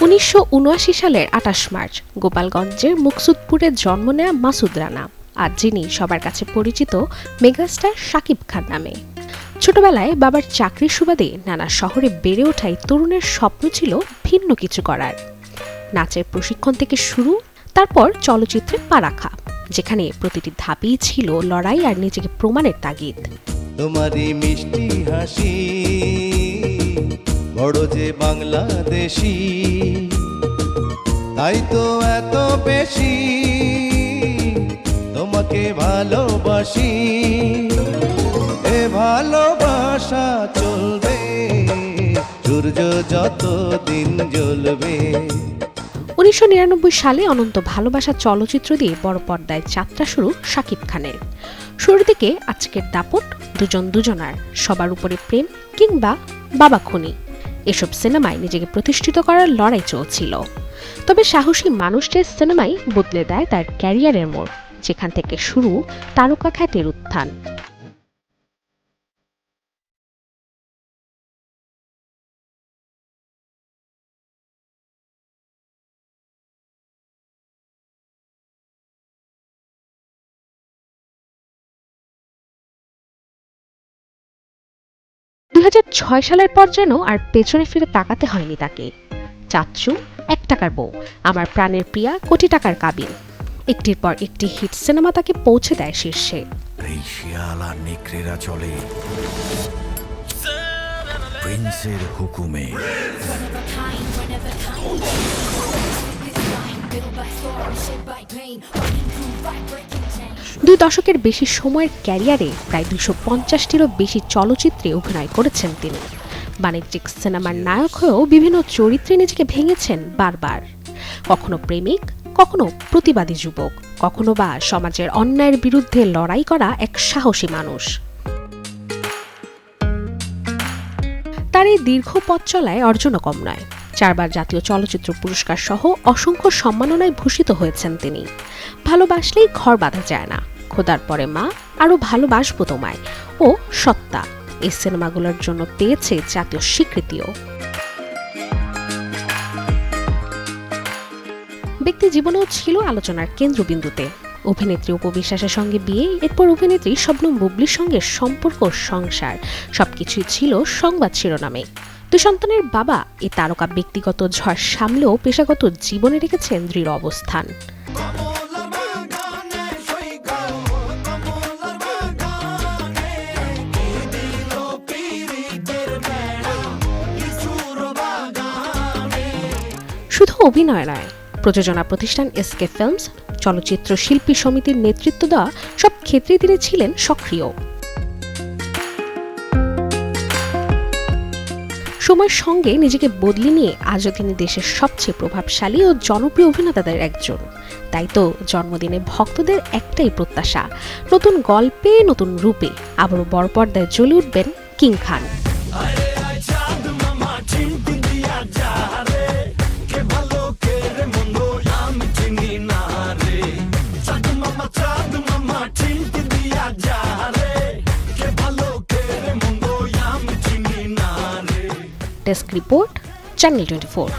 1979 সালের 28 মার্চ গোপালগঞ্জের মুকসুদপুরে জন্ম নেয়া মাসুদ রানা, আর যিনি সবার কাছে পরিচিত মেগাস্টার শাকিব খান নামে। ছোটবেলায় বাবার চাকরির সুবাদে নানা শহরে বেড়ে ওঠায় তরুণের স্বপ্ন ছিল ভিন্ন কিছু করার। নাচের প্রশিক্ষণ থেকে শুরু, তারপর চলচ্চিত্রে পা রাখা, যেখানে প্রতিটি ধাপেই ছিল লড়াই আর নিজেকে প্রমাণের তাগিদ। তোমারই মিষ্টি হাসি বড় যে বাংলাদেশি, তাই তো এত বেশি তোমাকে ভালোবাসি। এ ভালোবাসা চলবে সূর্য যত দিন জ্বলবে। 1999 সালে অনন্ত ভালোবাসা চলচ্চিত্র দিয়ে বড় পর্দায় যাত্রা শুরু শাকিব খানের। শুরুর দিকে আজকের দাপট, দুজন দুজনার, সবার উপরে প্রেম কিংবা বাবা খুনি, এসব সিনেমায় নিজেকে প্রতিষ্ঠিত করার লড়াই চলছিল। তবে সাহসী মানুষদের সিনেমাই বদলে দেয় তার ক্যারিয়ারের মোড়, যেখান থেকে শুরু তারকা খ্যাতির উত্থান। $2006 সালের পর যেন আর পেছনে ফিরে তাকাতে হয়নি তাকে। চাচ্চু, 1 টাকার বউ, আমার প্রাণের প্রিয়া, কোটি টাকার কাবিন, একটির পর একটি হিট সিনেমা তাকে পৌঁছে দেয় শীর্ষে। চলে প্রিন্সের হুকুমে। দুই দশকের বেশি সময়ের ক্যারিয়ারে প্রায় 250টিরও বেশি চলচ্চিত্রে অভিনয় করেছেন তিনি। বাণিজ্যিক সিনেমার নায়ক হয়েও বিভিন্ন চরিত্রে নিজেকে ভেঙেছেন বারবার। কখনো প্রেমিক, কখনো প্রতিবাদী যুবক, কখনো বা সমাজের অন্যায়ের বিরুদ্ধে লড়াই করা এক সাহসী মানুষ। তার এই দীর্ঘ পথ চলায় অর্জনও কম নয়। 4 বার জাতীয় চলচ্চিত্র পুরস্কার সহ অসংখ্য সম্মাননায় ভূষিত হয়েছেন তিনি। ভালোবাসলেই ঘর বাঁধা যায় না, খোদার পরে মা, আরো ভালোবাসবো তোমায় ও সত্তা, এই সিনেমাগুলোর জন্য পেয়েছে জাতীয় স্বীকৃতিও। ব্যক্তি জীবনেও ছিল আলোচনার কেন্দ্রবিন্দুতে। অভিনেত্রী অপু বিশ্বাসের সঙ্গে বিয়ে, এরপর অভিনেত্রী শবনম বুবলির সঙ্গে সম্পর্ক, সংসার, সবকিছুই ছিল সংবাদ শিরোনামে। 2 সন্তানের বাবা এই তারকা ব্যক্তিগত ঝড় সামলেও পেশাগত জীবনে রেখেছেন দৃঢ় অবস্থান। শুধু অভিনয় নয়, প্রযোজনা প্রতিষ্ঠান এসকে ফিল্মস, চলচ্চিত্র শিল্পী সমিতির নেতৃত্ব দেওয়া সব ক্ষেত্রে তিনি ছিলেন সক্রিয়। সময়ের সঙ্গে নিজেকে বদলে নিয়ে আজও তিনি দেশের সবচেয়ে প্রভাবশালী ও জনপ্রিয় অভিনেতাদের একজন। তাই তো জন্মদিনে ভক্তদের একটাই প্রত্যাশা, নতুন গল্পে, নতুন রূপে আবারও বড় পর্দায় জ্বলে উঠবেন King Khan. Desk report, channel 24।